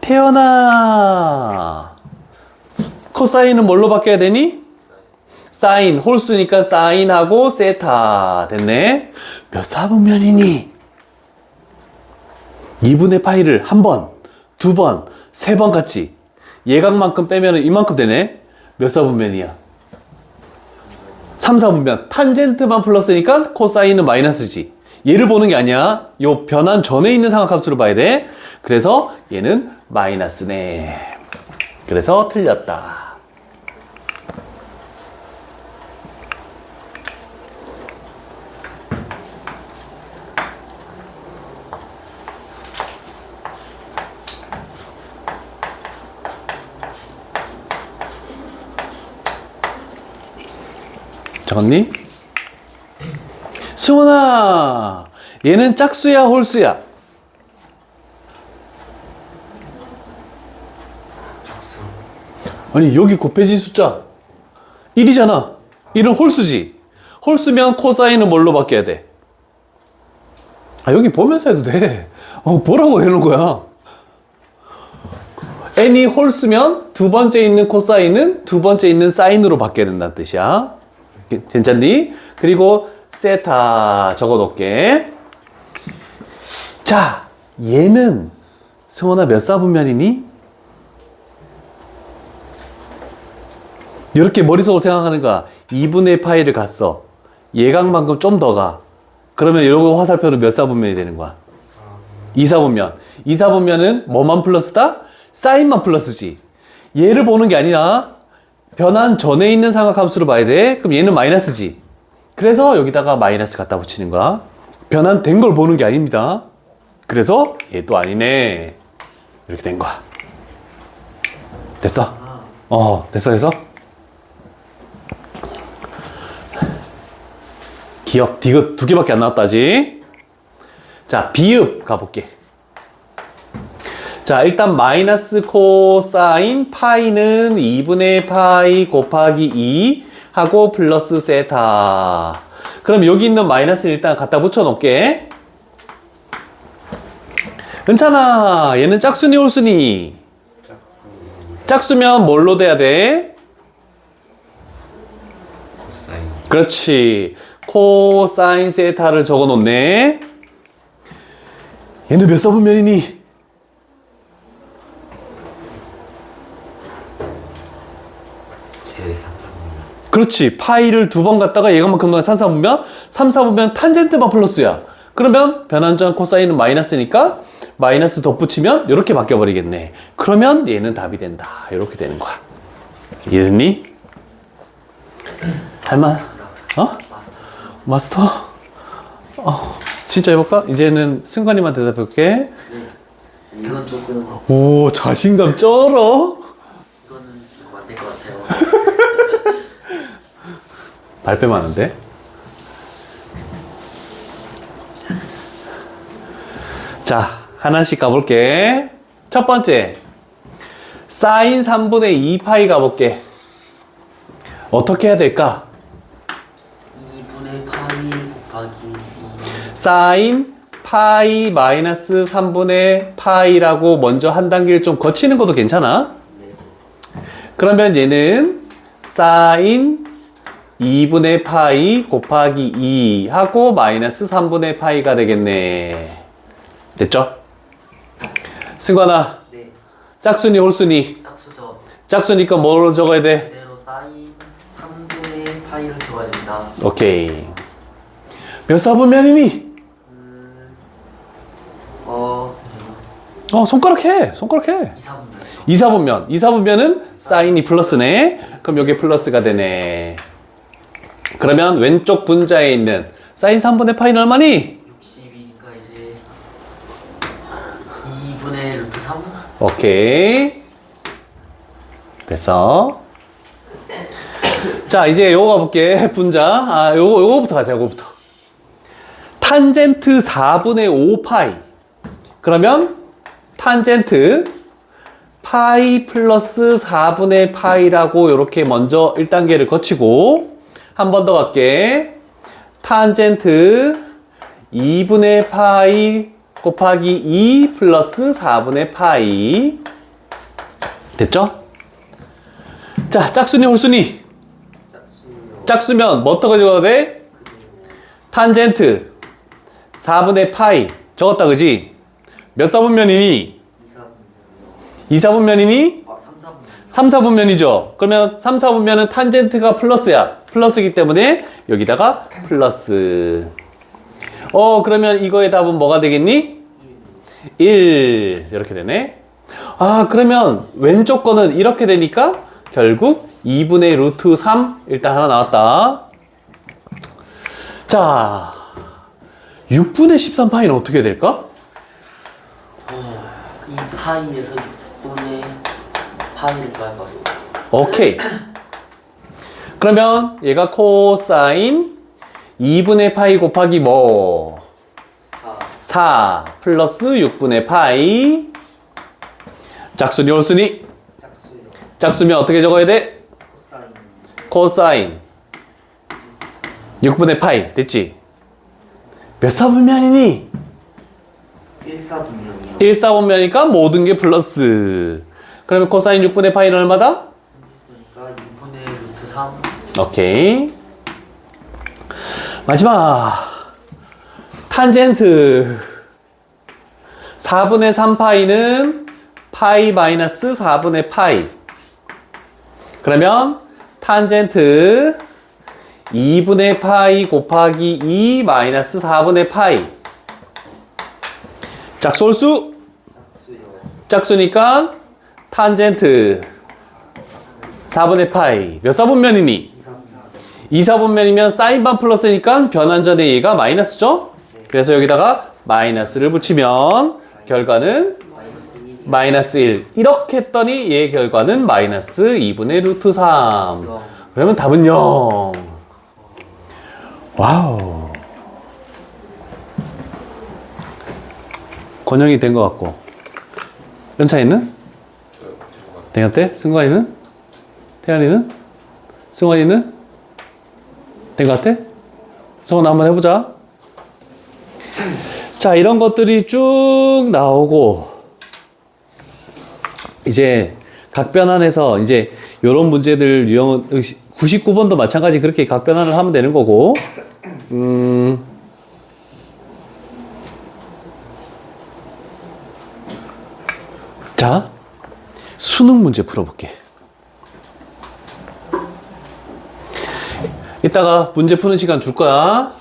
태연아, 코사인은 뭘로 바뀌어야 되니? 사인, 홀수니까 사인하고 세타. 됐네. 몇 사분면이니? 2분의 파이를 한 번, 두 번, 세 번 같이 예각만큼 빼면 이만큼 되네. 몇 사분면이야? 3사분면. 탄젠트만 플러스니까 코사인은 마이너스지. 얘를 보는 게 아니야. 요 변환 전에 있는 삼각함수를 봐야 돼. 그래서 얘는 마이너스네. 그래서 틀렸다. 적었니? 승원아, 얘는 짝수야 홀수야?
짝수.
아니 여기 곱해진 숫자 1이잖아. 1은 홀수지. 홀수면 코사인은 뭘로 바뀌어야 돼? 여기 보면서 해도 돼. 뭐라고 해놓은 거야? n이 홀수면 두 번째 있는 코사인은 두 번째 있는 사인으로 바뀌어야 된다는 뜻이야. 괜찮니? 그리고 세타 적어 놓을게. 자, 얘는 승원아 몇 사분면이니? 이렇게 머릿속으로 생각하는 거야. 2분의 파이를 갔어. 예각만큼 좀 더 가. 그러면 이런 화살표는 몇 사분면이 되는 거야? 2사분면. 2사분면은 뭐만 플러스다? 사인만 플러스지. 얘를 보는 게 아니라 변환 전에 있는 삼각함수를 봐야 돼. 그럼 얘는 마이너스지. 그래서 여기다가 마이너스 갖다 붙이는 거야. 변환된 걸 보는 게 아닙니다. 그래서 얘도 아니네. 이렇게 된 거야. 됐어? 됐어. 기억, 디귿 두 개밖에 안 나왔다지. 자, 비읍 가볼게. 자, 일단 마이너스 코사인 파이는 2분의 파이 곱하기 2 하고 플러스 세타. 그럼 여기 있는 마이너스를 일단 갖다 붙여 놓을게. 은찬아, 얘는 짝수니 홀수니? 짝수면 뭘로 돼야 돼?
코사인.
그렇지. 코사인 세타를 적어 놓네. 얘는 몇 사분면이니? 그렇지. 파이를 두 번 갖다가 예각만큼 넣어 3사분면 3사분면 탄젠트만 플러스야. 그러면 변환전 코사인은 마이너스니까 마이너스 덧붙이면 이렇게 바뀌어버리겠네. 그러면 얘는 답이 된다. 이렇게 되는 거야. 이해됐니? 할만? 마스터? 진짜 해볼까? 이제는 승관이만 대답해볼게.
이건 조금
오, 자신감 쩔어.
이거는 조금 안 될 것 같아요.
발뺌 하는데? 자, 하나씩 가볼게. 첫 번째, 사인 3분의 2파이 가볼게. 어떻게 해야 될까?
2분의 파이 곱하기 2.
사인 파이 마이너스 3분의 파이라고 먼저 한 단계를 좀 거치는 것도 괜찮아. 그러면 얘는 사인 2분의 파이 곱하기 2 하고 마이너스 3분의 파이가 되겠네. 됐죠? 승관아,
네.
짝수니 홀수니?
짝수죠.
짝수니까 뭐로 적어야 돼?
그대로 사인 3분의 파이를 적어야 됩니다.
오케이. 몇 사분면이니? 손가락 해. 손가락 해.
2, 4분면.
2사분면. 2사분면은 사인이 플러스네. 그럼 여기 플러스가 되네. 그러면 왼쪽 분자에 있는 사인 3분의 파이는 얼마니?
60이니까 이제 2분의 루트 3?
오케이. 됐어. 자, 이제 요거 가볼게. 분자. 요거부터 가자, 요거부터. 탄젠트 4분의 5 파이. 그러면 탄젠트 파이 플러스 4분의 파이라고 이렇게 먼저 1단계를 거치고 한 번 더 갈게. 탄젠트 2분의 파이 곱하기 2 플러스 4분의 파이. 됐죠? 자, 짝수니 홀수니?
짝수요.
짝수면 뭐 어떻게 적어야 돼? 탄젠트 4분의 파이 적었다, 그지? 몇 사분면이니?
2, 4분면이요.
2사분면이니?
3, 4분면.
3사분면이죠. 그러면 3, 4분면은 탄젠트가 플러스야. 플러스이기 때문에 여기다가 플러스. 그러면 이거의 답은 뭐가 되겠니? 1. 이렇게 되네. 그러면 왼쪽 거는 이렇게 되니까 결국 2분의 루트 3 일단 하나 나왔다. 자, 6분의 13파이는 어떻게 될까?
이 파이에서 6분의 파이를 더할 것 같습니다.
오케이. 그러면 얘가 코사인 2분의 파이 곱하기 뭐?
4.
4 플러스 6분의 파이. 짝수니 홀수니?
짝수요.
짝수면 어떻게 적어야 돼?
코사인.
코사인 6분의 파이. 됐지? 몇 사분면이니?
1, 4분면이요.
1사분면이니까 모든 게 플러스. 그러면 코사인 6분의 파이는 얼마다?
그러니까 2분의 루트 3.
오케이. 마지막. 탄젠트 4분의 3파이는 파이 마이너스 4분의 파이. 그러면 탄젠트 2분의 파이 곱하기 2 마이너스 4분의 파이. 짝수홀수?
짝수요.
짝수니까 탄젠트 4분의 파이. 몇 사분면이니?
2, 3, 4.
2사분면이면 사인반 플러스니까 변환전에 얘가 마이너스죠? 그래서 여기다가 마이너스를 붙이면 결과는 마이너스 1. 이렇게 했더니 얘 결과는 마이너스 2분의 루트 3. 그러면 답은 0. 와우. 권영이 된 것 같고. 연차이는? 대현태? 승관이는? 태연이는? 승관이는? 된 것 같아? 승관 한번 해보자. 자, 이런 것들이 쭉 나오고 이제 각변환해서 이제 이런 문제들 유형 99번도 마찬가지 그렇게 각변환을 하면 되는 거고. 자, 수능 문제 풀어볼게. 이따가 문제 푸는 시간 줄 거야.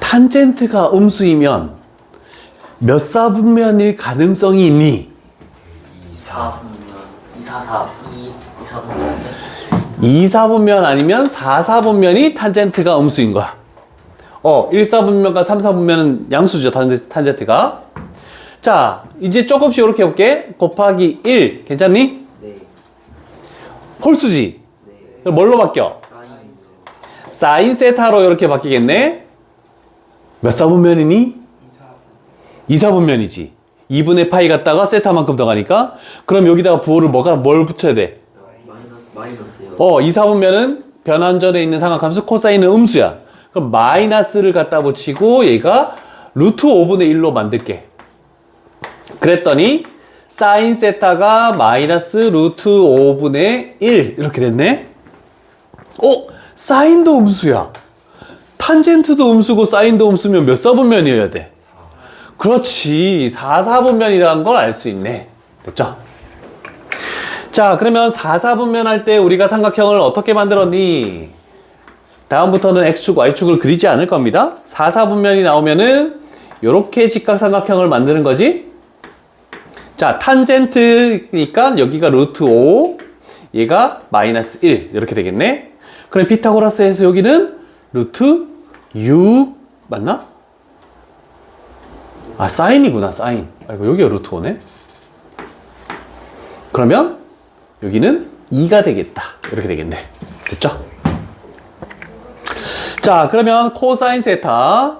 탄젠트가 음수이면 몇 사분면일 가능성이 있니?
4분면. 2, 4, 4. 2, 4분면.
2사분면 아니면 4사분면이 탄젠트가 음수인 거야. 1사분면과 3사분면은 양수죠, 탄젠트가. 자, 이제 조금씩 이렇게 해볼게. 곱하기 1. 괜찮니?
네.
홀수지?
네.
그럼 뭘로 바뀌어?
사인.
사인 세타로 이렇게 바뀌겠네? 몇 사분면이니? 2사분면이지. 2분의 파이 갖다가 세타만큼 더 가니까? 그럼 여기다가 부호를 뭘 붙여야 돼?
마이너스요.
2사분면은 변환전에 있는 삼각함수 코사인은 음수야. 그럼 마이너스를 갖다 붙이고 얘가 루트 5분의 1로 만들게. 그랬더니 사인 세타가 마이너스 루트 5분의 1 이렇게 됐네. 사인도 음수야. 탄젠트도 음수고 사인도 음수면 몇 사분면이어야 돼? 그렇지. 4사분면이라는 걸 알 수 있네. 됐죠? 자, 그러면 4사분면 할 때 우리가 삼각형을 어떻게 만들었니? 다음부터는 X축, Y축을 그리지 않을 겁니다. 4사분면이 나오면은 요렇게 직각삼각형을 만드는 거지. 자, 탄젠트니까 여기가 루트 5, 얘가 마이너스 1 이렇게 되겠네. 그럼 피타고라스에서 여기는 루트 6 맞나? 아, 사인이구나, 사인. 아이고, 여기가 루트 5네. 그러면 여기는 2가 되겠다. 이렇게 되겠네. 됐죠? 자, 그러면 코사인 세타.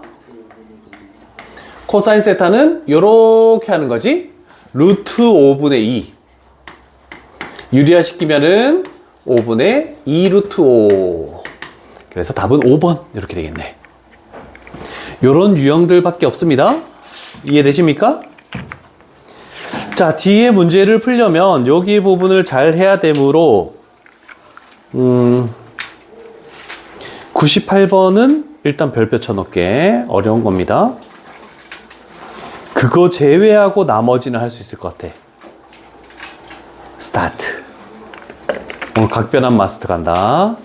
코사인 세타는 요렇게 하는 거지. 루트 5분의 2. 유리화시키면은 5분의 2 루트 5. 그래서 답은 5번. 이렇게 되겠네. 요런 유형들밖에 없습니다. 이해되십니까? 자, 뒤에 문제를 풀려면 여기 부분을 잘 해야 되므로 98번은 일단 별표 쳐놓게 어려운 겁니다. 그거 제외하고 나머지는 할 수 있을 것 같아. 스타트. 오늘 각변한 마스터 간다.